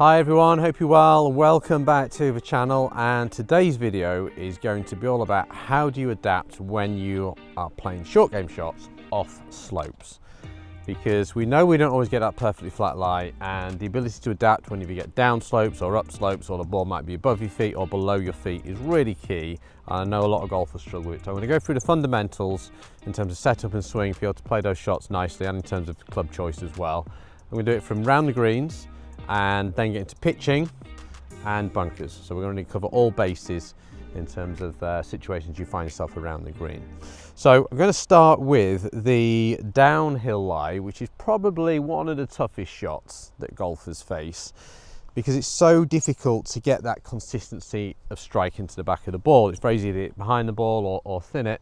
Hi everyone, hope you're well. Welcome back to the channel, and today's video is going to be all about how do you adapt when you are playing short game shots off slopes. Because we know we don't always get that perfectly flat lie, and the ability to adapt when you get down slopes or up slopes, or the ball might be above your feet or below your feet, is really key. I know a lot of golfers struggle with it. So I'm going to go through the fundamentals in terms of setup and swing for you to play those shots nicely, and in terms of club choice as well. I'm going to do it from round the greens, and then get into pitching and bunkers. So we're going to cover all bases in terms of situations you find yourself around the green. So I'm going to start with the downhill lie, which is probably one of the toughest shots that golfers face, because it's so difficult to get that consistency of strike into the back of the ball. It's very easy to hit behind the ball or thin it.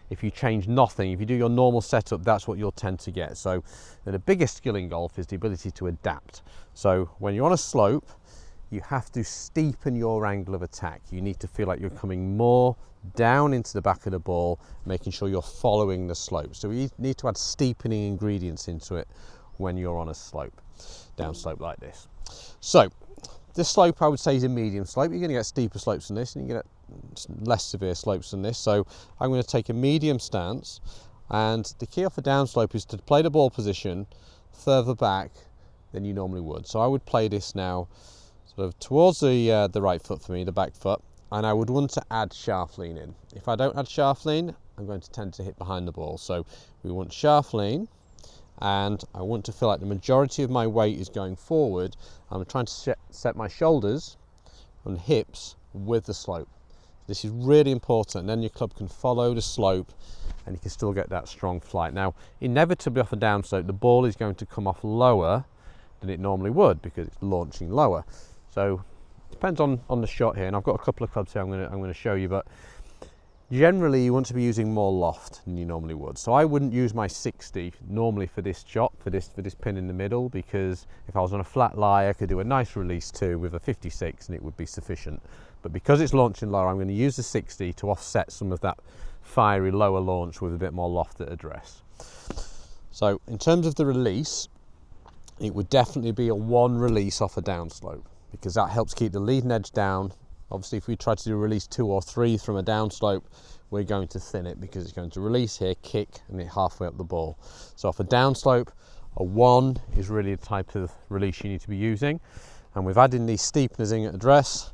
If you change nothing, if you do your normal setup, that's what you'll tend to get. So the biggest skill in golf is the ability to adapt. So when you're on a slope, you have to steepen your angle of attack. You need to feel like you're coming more down into the back of the ball, making sure you're following the slope. So you need to add steepening ingredients into it when you're on a slope, down slope like this. So this slope, I would say, is a medium slope. You're going to get steeper slopes than this, and you're going to get less severe slopes than this. So I'm going to take a medium stance, and the key off a down slope is to play the ball position further back than you normally would. So I would play this now sort of towards the right foot for me, the back foot, and I would want to add shaft lean in. If I don't add shaft lean, I'm going to tend to hit behind the ball. So we want shaft lean, and I want to feel like the majority of my weight is going forward. I'm trying to set my shoulders and hips with the slope. This is really important, and then your club can follow the slope and you can still get that strong flight. Now, inevitably off a down slope, the ball is going to come off lower than it normally would because it's launching lower. So it depends on the shot here, and I've got a couple of clubs here I'm going to show you, but generally you want to be using more loft than you normally would. So I wouldn't use my 60 normally for this shot, for this pin in the middle, because if I was on a flat lie I could do a nice release too with a 56 and it would be sufficient. But because it's launching lower, I'm going to use the 60 to offset some of that fiery lower launch with a bit more loft at address. So in terms of the release, it would definitely be a one release off a down slope, because that helps keep the leading edge down. Obviously, if we try to do release 2 or 3 from a down slope, we're going to thin it because it's going to release here, kick, and hit halfway up the ball. So off a down slope, a 1 is really the type of release you need to be using. And we've added these steepeners in at address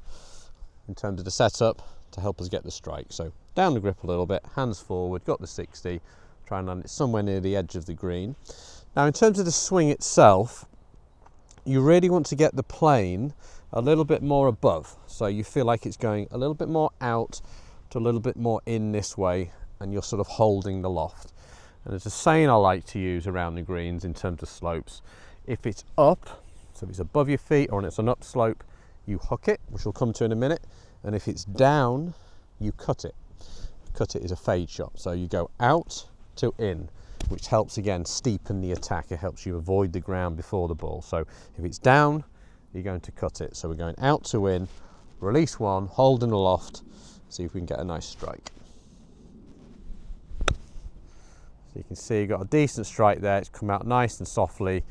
in terms of the setup to help us get the strike. So down the grip a little bit, hands forward, got the 60, try and land it somewhere near the edge of the green. Now in terms of the swing itself, you really want to get the plane a little bit more above, so you feel like it's going a little bit more out to a little bit more in this way, and you're sort of holding the loft. And there's a saying I like to use around the greens in terms of slopes: if it's up, so if it's above your feet or it's an up slope, you hook it, which we'll come to in a minute, and if it's down, you cut it. Cut it is a fade shot, so you go out to in, which helps again steepen the attack. It helps you avoid the ground before the ball. So if it's down, you're going to cut it. So we're going out to in, release 1, hold in the loft, see if we can get a nice strike. So you can see you've got a decent strike there. It's come out nice and softly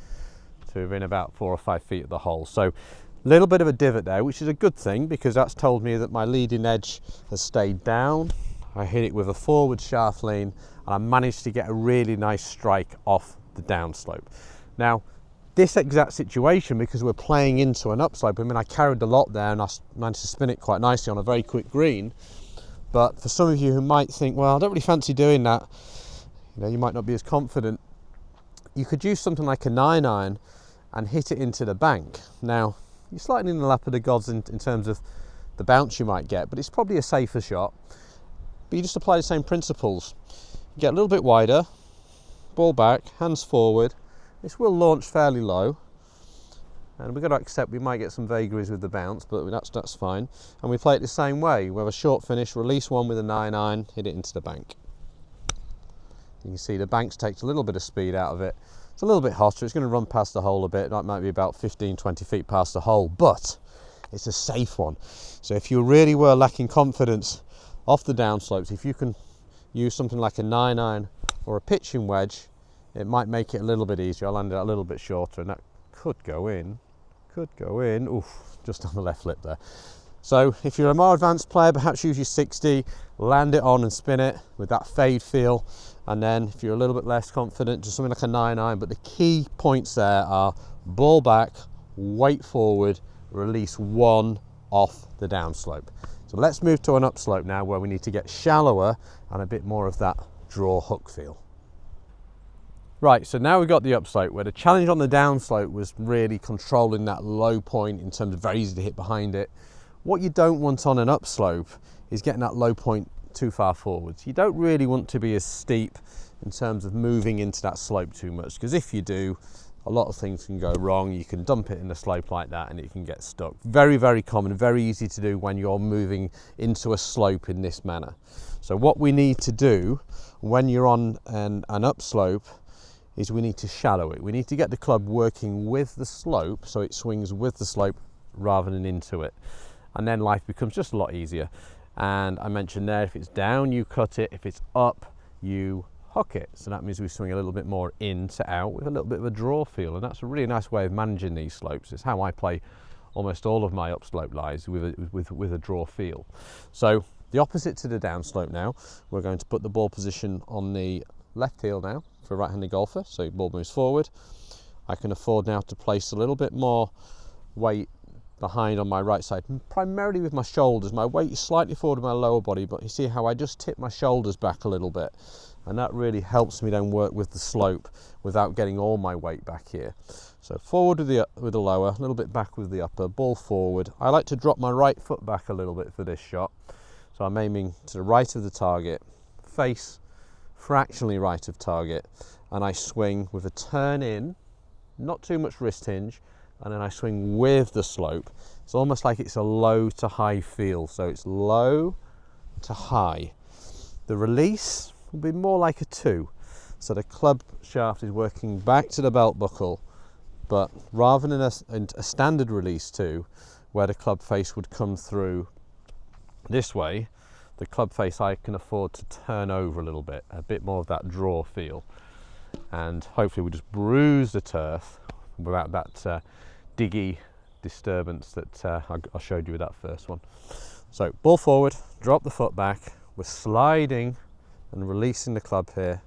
to within about 4 or 5 feet of the hole. So a little bit of a divot there, which is a good thing, because that's told me that my leading edge has stayed down. I hit it with a forward shaft lean, and I managed to get a really nice strike off the down slope. Now, this exact situation, because we're playing into an upslope, I mean, I carried the lot there and I managed to spin it quite nicely on a very quick green. But for some of you who might think, well, I don't really fancy doing that, you know, you might not be as confident, you could use something like a 9-iron and hit it into the bank. Now, you're slightly in the lap of the gods in terms of the bounce you might get, but it's probably a safer shot. But you just apply the same principles. You get a little bit wider, ball back, hands forward. This will launch fairly low, and we've got to accept we might get some vagaries with the bounce, but that's fine. And we play it the same way. We have a short finish, release 1 with a 9-iron, hit it into the bank. You can see the bank takes a little bit of speed out of it. It's a little bit hotter. It's going to run past the hole a bit. That might be about 15-20 feet past the hole, but it's a safe one. So if you really were lacking confidence off the down slopes, if you can use something like a 9-iron or a pitching wedge, it might make it a little bit easier. I'll land it a little bit shorter, and that could go in. could go in, oof, just on the left lip there. So if you're a more advanced player, perhaps use your 60, land it on and spin it with that fade feel. And then if you're a little bit less confident, just something like a 9-iron. But the key points there are ball back, weight forward, release one off the downslope. So let's move to an upslope now where we need to get shallower and a bit more of that draw hook feel. Right, so now we've got the upslope where the challenge on the downslope was really controlling that low point in terms of very easy to hit behind it. What you don't want on an upslope is getting that low point too far forwards. You don't really want to be as steep in terms of moving into that slope too much, because if you do, a lot of things can go wrong. You can dump it in a slope like that and it can get stuck. Very, very common, very easy to do when you're moving into a slope in this manner. So what we need to do when you're on an upslope is we need to shallow it. We need to get the club working with the slope so it swings with the slope rather than into it. And then life becomes just a lot easier. And I mentioned there, if it's down, you cut it. If it's up, you hook it. So that means we swing a little bit more in to out with a little bit of a draw feel. And that's a really nice way of managing these slopes. It's how I play almost all of my upslope lies, with a draw feel. So the opposite to the downslope now, we're going to put the ball position on the left heel now for a right-handed golfer. So your ball moves forward. I can afford now to place a little bit more weight behind on my right side, primarily with my shoulders. My weight is slightly forward of my lower body, but you see how I just tip my shoulders back a little bit, and that really helps me then work with the slope without getting all my weight back here. So forward with the lower, a little bit back with the upper, ball forward. I like to drop my right foot back a little bit for this shot, so I'm aiming to the right of the target, face fractionally right of target, and I swing with a turn in, not too much wrist hinge, and then I swing with the slope. It's almost like it's a low to high feel. So it's low to high. The release will be more like a 2. So the club shaft is working back to the belt buckle, but rather than a standard release 2, where the club face would come through this way, the club face I can afford to turn over a bit more of that draw feel. And hopefully we just bruise the turf without that diggy disturbance that I showed you with that first one. So ball forward, drop the foot back, we're sliding and releasing the club here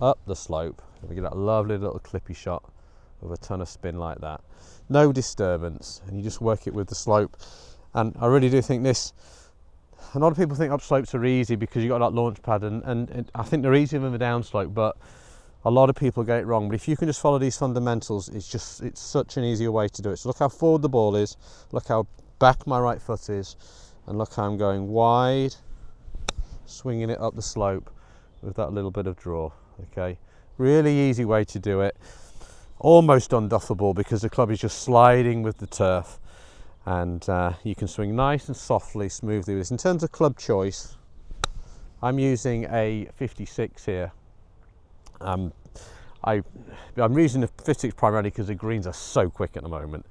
up the slope. We get that lovely little clippy shot with a ton of spin like that. No disturbance, and you just work it with the slope. And I really do think this, a lot of people think upslopes are easy because you've got that launch pad, and I think they're easier than the downslope, but a lot of people get it wrong. But if you can just follow these fundamentals, it's such an easier way to do it. So look how forward the ball is, look how back my right foot is, and look how I'm going wide, swinging it up the slope with that little bit of draw. Okay, really easy way to do it. Almost unduffable because the club is just sliding with the turf, and you can swing nice and softly, smoothly with this. In terms of club choice, I'm using a 56 here. I'm using the 56 primarily because the greens are so quick at the moment.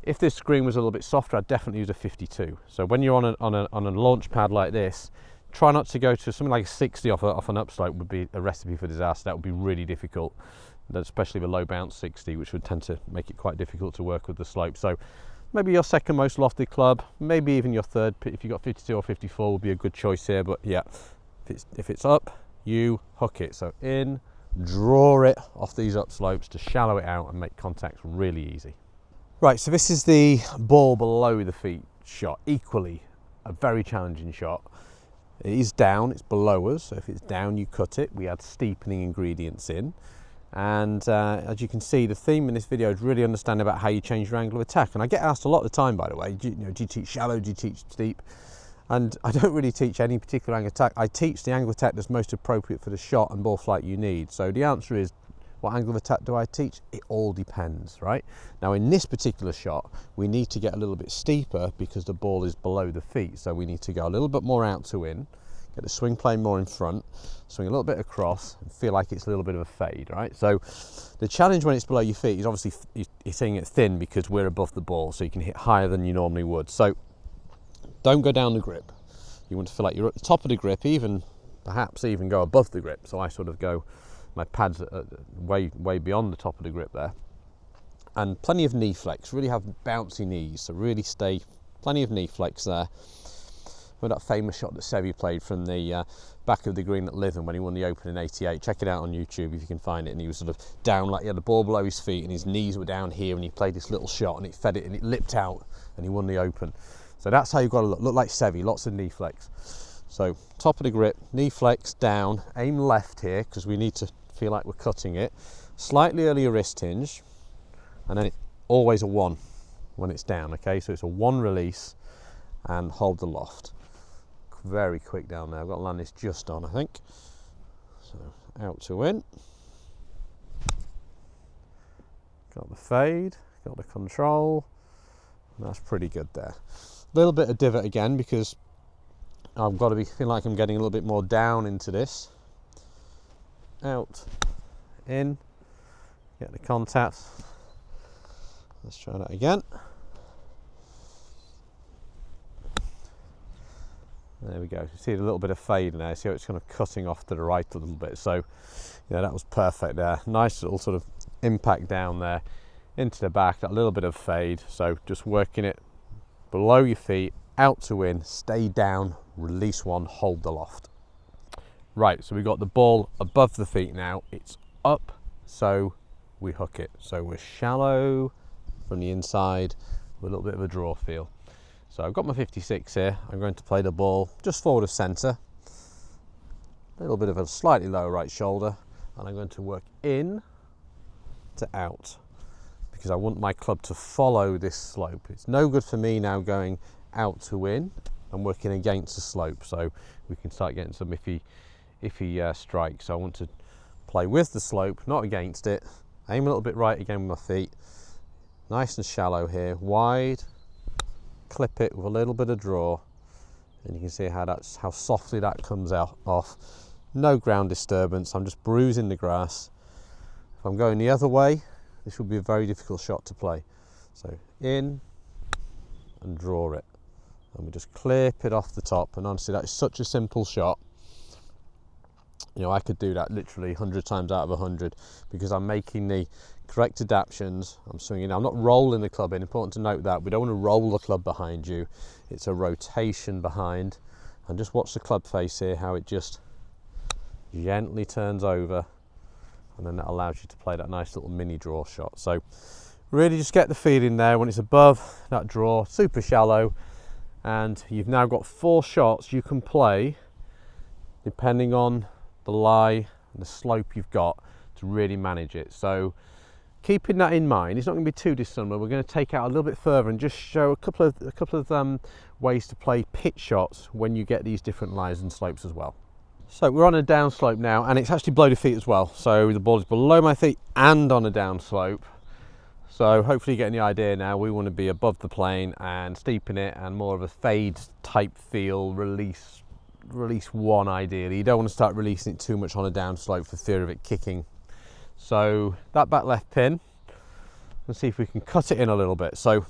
If this green was a little bit softer, I'd definitely use a 52. So when you're on a launch pad like this, try not to go to something like a 60 off an upslope. Would be a recipe for disaster. That would be really difficult, especially the low bounce 60, which would tend to make it quite difficult to work with the slope. So maybe your second most lofted club, maybe even your third, if you've got 52 or 54 would be a good choice here. But yeah, if it's up, you hook it. So in, draw it off these upslopes to shallow it out and make contact really easy. Right, so this is the ball below the feet shot. Equally a very challenging shot. It is down, it's below us, so if it's down you cut it. We add steepening ingredients in, and as you can see, the theme in this video is really understanding about how you change your angle of attack. And I get asked a lot of the time, by the way, do you teach shallow, do you teach steep? And I don't really teach any particular angle attack. I teach the angle attack that's most appropriate for the shot and ball flight you need. So the answer is, what angle of attack do I teach? It all depends, right? Now in this particular shot, we need to get a little bit steeper because the ball is below the feet. So we need to go a little bit more out to in, get the swing plane more in front, swing a little bit across, and feel like it's a little bit of a fade, right? So the challenge when it's below your feet is obviously you're hitting it thin because we're above the ball, so you can hit higher than you normally would. So don't go down the grip. You want to feel like you're at the top of the grip, perhaps even go above the grip. So I sort of go, my pads are way beyond the top of the grip there. and plenty of knee flex. Really have bouncy knees, so really stay plenty of knee flex there. With that famous shot that Seve played from the back of the green at Lytham when he won the Open in '88. Check it out on YouTube if you can find it. And he was sort of down, like he had the ball below his feet and his knees were down here, and he played this little shot and it fed it and it lipped out and he won the Open. So that's how you've got to look like Seve, lots of knee flex. So top of the grip, knee flex down, aim left here because we need to feel like we're cutting it. Slightly earlier wrist hinge, and then always a 1 when it's down, okay? So it's a 1 release and hold the loft. Very quick down there. I've got to land this just on, I think. So out to in. Got the fade, got the control. That's pretty good there. A little bit of divot again because I've got to be feeling like I'm getting a little bit more down into this. Out, in, get the contact. Let's try that again. There we go. You see a little bit of fade in there. See how it's kind of cutting off to the right a little bit. So, yeah, that was perfect there. Nice little sort of impact down there into the back. That little bit of fade. So just working it below your feet, out to in, stay down, release 1, hold the loft. Right, so we've got the ball above the feet now. It's up, so we hook it. So we're shallow from the inside with a little bit of a draw feel. So I've got my 56 here. I'm going to play the ball just forward of centre. A little bit of a slightly lower right shoulder. And I'm going to work in to out because I want my club to follow this slope. It's no good for me now going out to in and working against the slope. So we can start getting some iffy strikes. So I want to play with the slope, not against it. Aim a little bit right again with my feet. Nice and shallow here, wide. Clip it with a little bit of draw, and you can see how softly that comes out off. No ground disturbance. I'm just bruising the grass. If I'm going the other way, this will be a very difficult shot to play. So in and draw it, and we just clip it off the top. And honestly, that is such a simple shot. You know, I could do that literally 100 times out of 100 because I'm making the correct adaptations. I'm swinging. I'm not rolling the club in. Important to note that we don't want to roll the club behind you. It's a rotation behind. And just watch the club face here, how it just gently turns over, and then that allows you to play that nice little mini draw shot. So really just get the feeling there when it's above that draw, super shallow, and you've now got 4 shots you can play depending on the lie and the slope you've got to really manage it. So keeping that in mind, it's not going to be too dissimilar. We're going to take out a little bit further and just show a couple of ways to play pitch shots when you get these different lies and slopes as well. So we're on a down slope now, and it's actually below the feet as well. So the ball is below my feet and on a down slope. So hopefully you're getting the idea now. We want to be above the plane and steepen it, and more of a fade type feel, release 1 ideally. You don't want to start releasing it too much on a down slope for fear of it kicking. So that back left pin, let's see if we can cut it in a little bit. So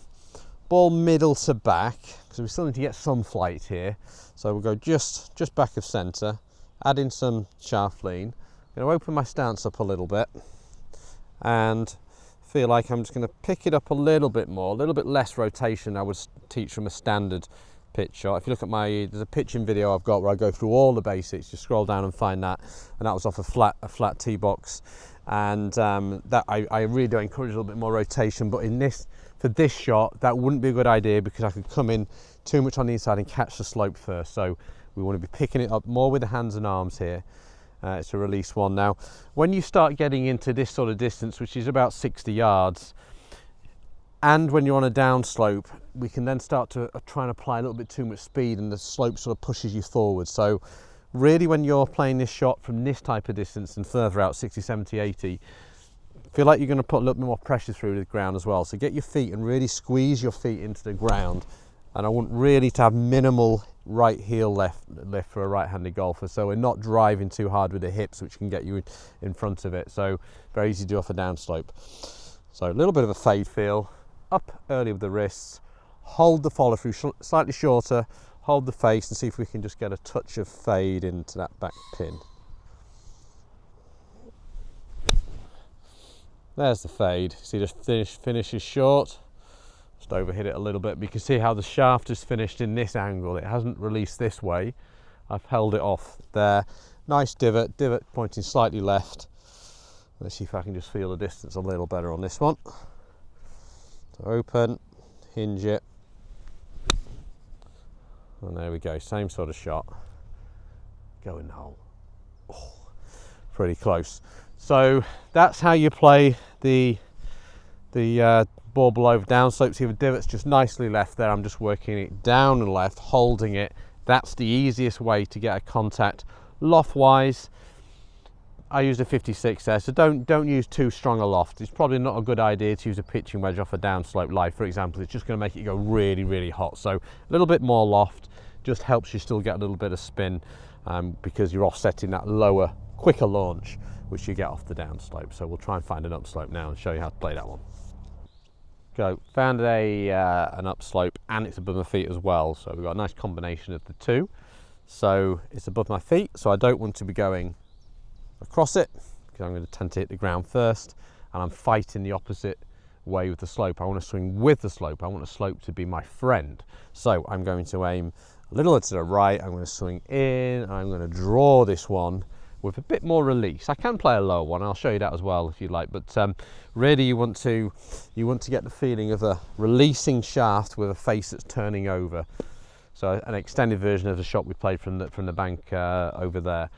ball middle to back, because we still need to get some flight here. So we'll go just back of centre, add in some shaft lean. I'm going to open my stance up a little bit and feel like I'm just going to pick it up a little bit more, a little bit less rotation I would teach from a standard pitch shot. If you look at there's a pitching video I've got where I go through all the basics. Just scroll down and find that, and that was off a flat tee box. And that I really do encourage a little bit more rotation, but for this shot that wouldn't be a good idea because I could come in too much on the inside and catch the slope first. So we want to be picking it up more with the hands and arms here. It's a release 1. Now when you start getting into this sort of distance, which is about 60 yards, and when you're on a down slope, we can then start to try and apply a little bit too much speed, and the slope sort of pushes you forward. So really when you're playing this shot from this type of distance and further out, 60, 70, 80, feel like you're going to put a little bit more pressure through the ground as well. So get your feet and really squeeze your feet into the ground. And I want really to have minimal right heel lift for a right-handed golfer. So we're not driving too hard with the hips, which can get you in front of it. So very easy to do off a down slope. So a little bit of a fade feel, up early with the wrists, hold the follow through slightly shorter, hold the face, and see if we can just get a touch of fade into that back pin. There's the fade. See, just finishes short. Just overhit it a little bit. But you can see how the shaft is finished in this angle. It hasn't released this way. I've held it off there. Nice divot pointing slightly left. Let's see if I can just feel the distance a little better on this one. So open, hinge it, and there we go, same sort of shot. Go in the hole. Oh, pretty close. So that's how you play the ball below downslope. See the divots just nicely left there. I'm just working it down and left, holding it. That's the easiest way to get a contact. Loft wise, I used a 56 there, so don't use too strong a loft. It's probably not a good idea to use a pitching wedge off a downslope live, for example. It's just going to make it go really, really hot. So a little bit more loft just helps you still get a little bit of spin because you're offsetting that lower, quicker launch which you get off the downslope. So we'll try and find an upslope now and show you how to play that one. Go, found an upslope and it's above my feet as well. So we've got a nice combination of the two. So it's above my feet, so I don't want to be going across it because I'm going to tend to hit the ground first, and I'm fighting the opposite way with the slope. I want to swing with the slope. I want the slope to be my friend. So I'm going to aim a little to the right. I'm going to swing in. I'm going to draw this one with a bit more release. I can play a lower one. I'll show you that as well if you like. But really, you want to get the feeling of a releasing shaft with a face that's turning over. So an extended version of the shot we played from the bank over there.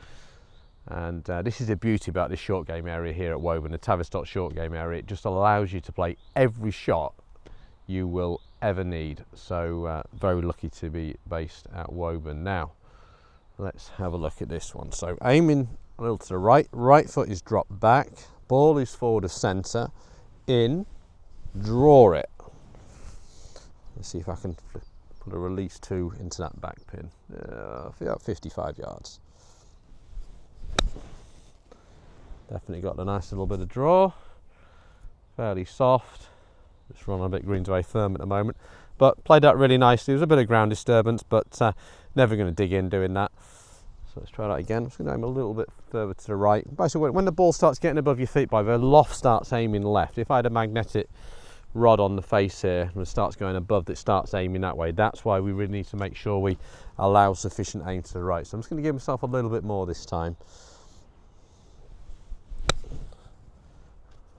And this is the beauty about this short game area here at Woburn, the Tavistock short game area. It just allows you to play every shot you will ever need. So very lucky to be based at Woburn. Now, let's have a look at this one. So aiming a little to the right, right foot is dropped back, ball is forward of centre, in, draw it. Let's see if I can put a release 2 into that back pin. About 55 yards. Definitely got a nice little bit of draw, fairly soft. Just run a bit green to a firm at the moment, but played out really nicely. There was a bit of ground disturbance, but never going to dig in doing that. So let's try that again. I'm just going to aim a little bit further to the right. Basically, when the ball starts getting above your feet, the loft starts aiming left. If I had a magnetic rod on the face here and it starts going above, it starts aiming that way. That's why we really need to make sure we allow sufficient aim to the right. So I'm just going to give myself a little bit more this time.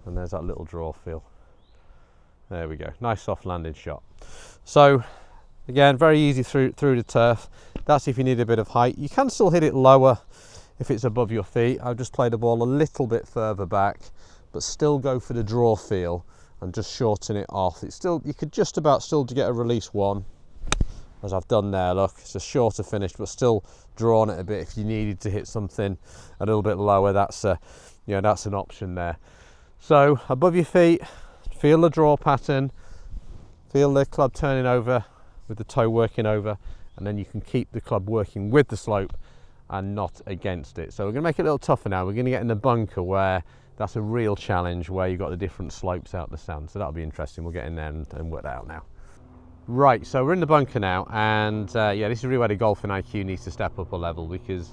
And there's that little draw feel. There we go, nice soft landing shot. So again, very easy through the turf. That's if you need a bit of height. You can still hit it lower if it's above your feet. I've just played the ball a little bit further back, but still go for the draw feel and just shorten it off. It's still, you could just about still get a release 1, as I've done there. Look, it's a shorter finish, but still drawing it a bit. If you needed to hit something a little bit lower, that's that's an option there. So above your feet, feel the draw pattern, feel the club turning over with the toe working over, and then you can keep the club working with the slope and not against it. So we're going to make it a little tougher now. We're going to get in the bunker where that's a real challenge, where you've got the different slopes out the sand. So that'll be interesting. We'll get in there and work that out now. Right, so we're in the bunker now, and yeah, this is really where the golfing IQ needs to step up a level, because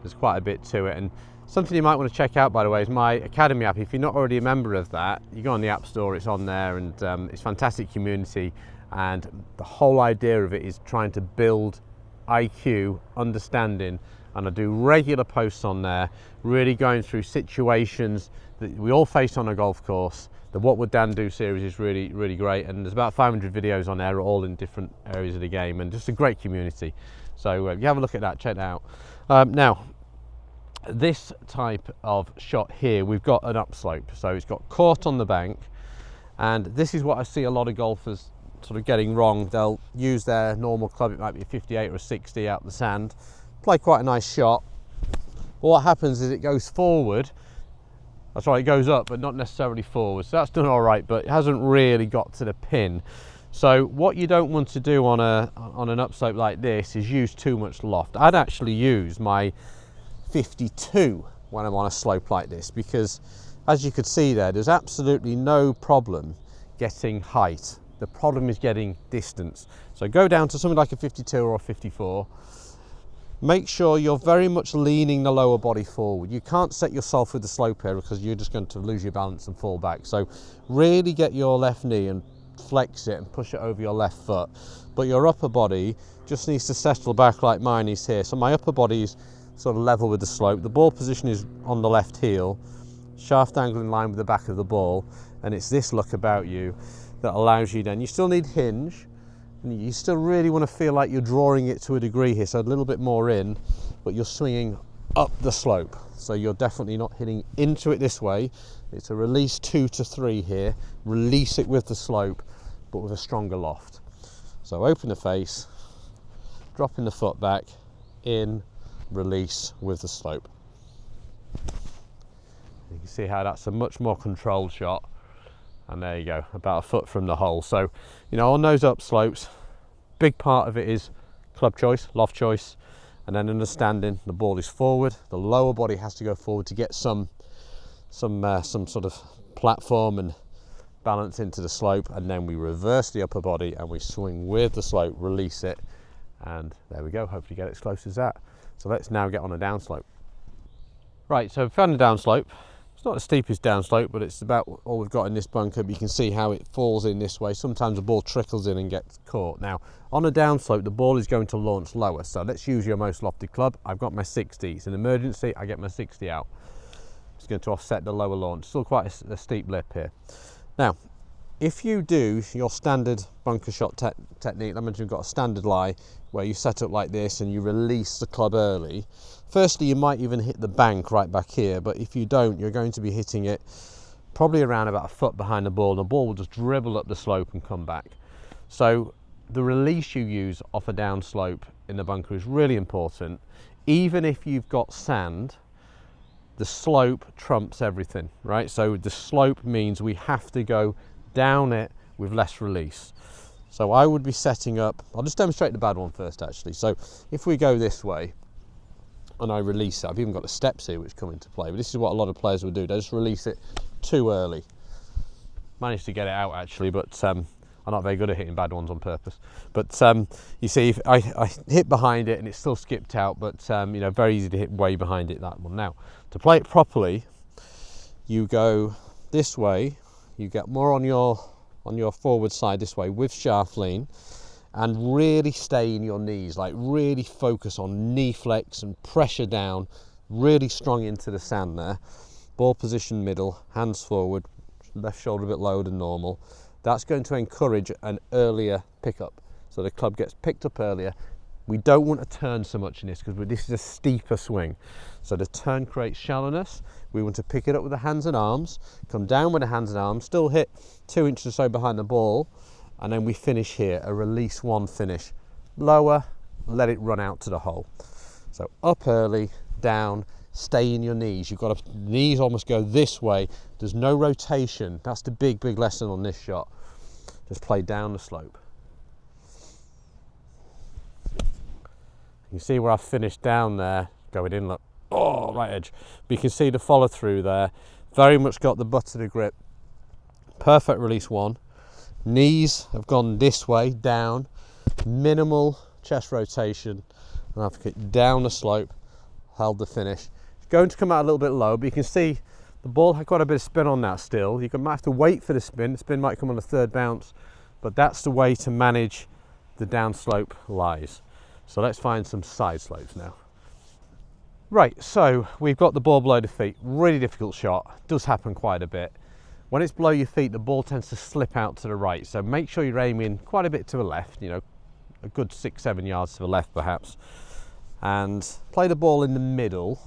there's quite a bit to it. And something you might want to check out, by the way, is my Academy app. If you're not already a member of that, you go on the App Store, it's on there, and it's a fantastic community. And the whole idea of it is trying to build IQ, understanding, and I do regular posts on there, really going through situations that we all face on a golf course. The What Would Dan Do series is really, really great, and there's about 500 videos on there, all in different areas of the game, and just a great community. So if you have a look at that, check that out. Now, this type of shot here, we've got an upslope, so it's got caught on the bank, and this is what I see a lot of golfers sort of getting wrong. They'll use their normal club, it might be a 58 or a 60 out the sand, play quite a nice shot, but what happens is it goes forward. That's right, it goes up, but not necessarily forward. So that's done all right, but it hasn't really got to the pin. So what you don't want to do on an upslope like this is use too much loft. I'd actually use my 52 when I'm on a slope like this, because as you could see there, there's absolutely no problem getting height. The problem is getting distance. So go down to something like a 52 or a 54. Make sure you're very much leaning the lower body forward. You can't set yourself with the slope here because you're just going to lose your balance and fall back. So really get your left knee and flex it and push it over your left foot. But your upper body just needs to settle back like mine is here. So my upper body is sort of level with the slope. The ball position is on the left heel, shaft angle in line with the back of the ball, and it's this look about you that allows you then. You still need hinge, and you still really want to feel like you're drawing it to a degree here, so a little bit more in, but you're swinging up the slope. So you're definitely not hitting into it this way. It's a release 2 to 3 here. Release it with the slope, but with a stronger loft. So open the face, dropping the foot back, in, release with the slope. You can see how that's a much more controlled shot. And there you go, about a foot from the hole. So, you know, on those up slopes, big part of it is club choice, loft choice, and then understanding the ball is forward. The lower body has to go forward to get some sort of platform and balance into the slope, and then we reverse the upper body and we swing with the slope, release it, and there we go. Hopefully get it as close as that. So let's now get on a downslope. Right, so we've found a downslope. It's not the steepest downslope, but it's about all we've got in this bunker. But you can see how it falls in this way. Sometimes the ball trickles in and gets caught. Now, on a downslope, the ball is going to launch lower. So let's use your most lofted club. I've got my 60. It's an emergency. I get my 60 out. It's going to offset the lower launch. Still quite a steep lip here. Now, if you do your standard bunker shot technique, I mentioned you've got a standard lie where you set up like this and you release the club early. Firstly, you might even hit the bank right back here, but if you don't, you're going to be hitting it probably around about a foot behind the ball, and the ball will just dribble up the slope and come back. So the release you use off a down slope in the bunker is really important. Even if you've got sand, the slope trumps everything, right? So the slope means we have to go down it with less release. So I would be setting up, I'll just demonstrate the bad one first actually. So if we go this way and I release it, I've even got the steps here which come into play, but this is what a lot of players would do. They just release it too early. Managed to get it out actually, but I'm not very good at hitting bad ones on purpose. But you see, if I hit behind it and it's still skipped out, but you know, very easy to hit way behind it, that one. Now, to play it properly, you go this way, you get more on your forward side this way with shaft lean, and really stay in your knees, like really focus on knee flex and pressure down, really strong into the sand there. Ball position middle, hands forward, left shoulder a bit lower than normal. That's going to encourage an earlier pickup. So the club gets picked up earlier. We don't want to turn so much in this because this is a steeper swing. So the turn creates shallowness. We want to pick it up with the hands and arms, come down with the hands and arms, still hit 2 inches or so behind the ball, and then we finish here, a release 1 finish. Lower, let it run out to the hole. So up early, down, stay in your knees. You've got to, knees almost go this way. There's no rotation. That's the big lesson on this shot. Just play down the slope. You see where I've finished down there, going in, look, oh, right edge. But you can see the follow through there. Very much got the butt of the grip. Perfect release 1. Knees have gone this way, down. Minimal chest rotation. And I've kicked down the slope, held the finish. It's going to come out a little bit low, but you can see the ball had quite a bit of spin on that still. You might have to wait for the spin. The spin might come on the third bounce, but that's the way to manage the downslope lies. So let's find some side slopes now. Right, so we've got the ball below the feet. Really difficult shot. Does happen quite a bit. When it's below your feet, the ball tends to slip out to the right. So make sure you're aiming quite a bit to the left, you know, a good 6-7 yards to the left perhaps. And play the ball in the middle.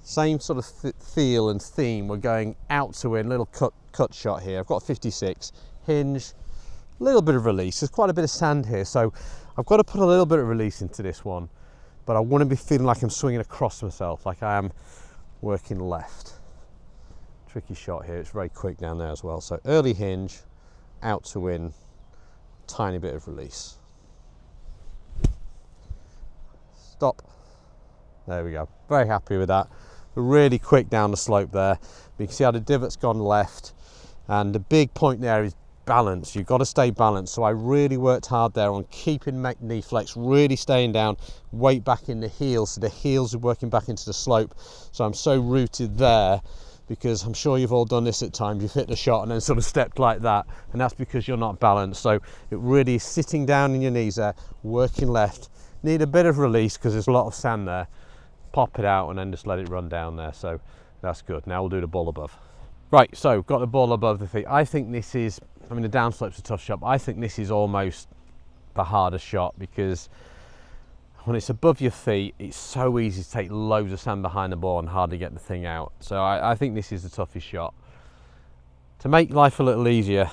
Same sort of feel and theme. We're going out to in, little cut shot here. I've got 56, hinge, a little bit of release. There's quite a bit of sand here, so I've got to put a little bit of release into this one, but I want to be feeling like I'm swinging across myself, like I am working left. Tricky shot here, it's very quick down there as well. So early hinge, out to in, tiny bit of release. Stop. There we go, very happy with that. Really quick down the slope there. You can see how the divot's gone left, and the big point there is balance. You've got to stay balanced. So I really worked hard there on keeping knee flex, really staying down, weight back in the heels, so the heels are working back into the slope. So I'm so rooted there, because I'm sure you've all done this at times. You've hit the shot and then sort of stepped like that, and that's because you're not balanced. So it really is sitting down in your knees there, working left. Need a bit of release because there's a lot of sand there. Pop it out and then just let it run down there. So that's good. Now we'll do the ball above. Right, so got the ball above the feet. I think this is, I mean, the downslope's a tough shot, but I think this is almost the hardest shot, because when it's above your feet, it's so easy to take loads of sand behind the ball and hardly get the thing out. So I think this is the toughest shot. To make life a little easier,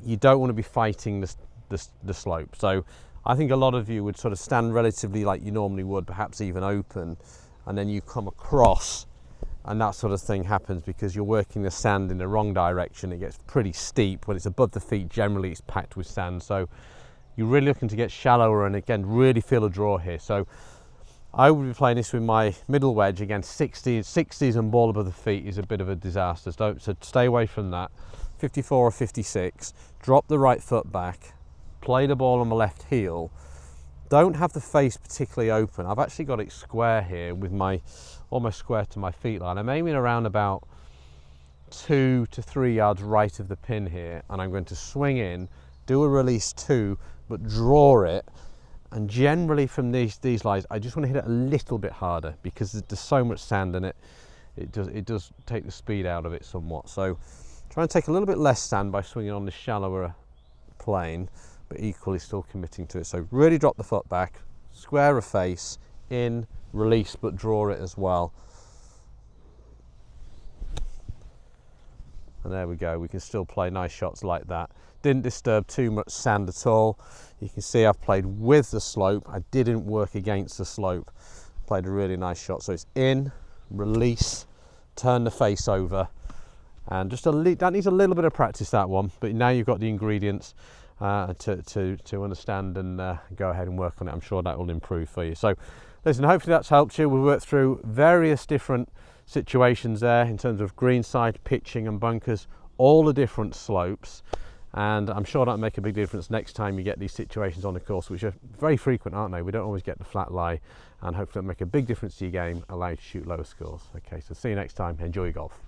you don't want to be fighting the slope. So I think a lot of you would sort of stand relatively like you normally would, perhaps even open, and then you come across and that sort of thing happens because you're working the sand in the wrong direction. It gets pretty steep. When it's above the feet, generally it's packed with sand. So you're really looking to get shallower and again, really feel a draw here. So I would be playing this with my middle wedge. Again, 60s and ball above the feet is a bit of a disaster. So stay away from that. 54 or 56, drop the right foot back, play the ball on the left heel. Don't have the face particularly open. I've actually got it square here with my, almost square to my feet line. I'm aiming around about 2 to 3 yards right of the pin here, and I'm going to swing in, do a release 2, but draw it. And generally from these lines, I just want to hit it a little bit harder because there's so much sand in it. It does take the speed out of it somewhat. So try and take a little bit less sand by swinging on the shallower plane, but equally still committing to it. So really drop the foot back, square a face, in, release, but draw it as well. And there we go, we can still play nice shots like that. Didn't disturb too much sand at all. You can see I've played with the slope. I didn't work against the slope. Played a really nice shot. So it's in, release, turn the face over, and just that needs a little bit of practice, that one, but now you've got the ingredients to understand and go ahead and work on it. I'm sure that will improve for you. So listen, hopefully that's helped you. We worked through various different situations there in terms of greenside, pitching and bunkers, all the different slopes, and I'm sure that'll make a big difference next time you get these situations on the course, which are very frequent, aren't they? We don't always get the flat lie, and hopefully it'll make a big difference to your game, allow you to shoot lower scores. Okay, so see you next time. Enjoy your golf.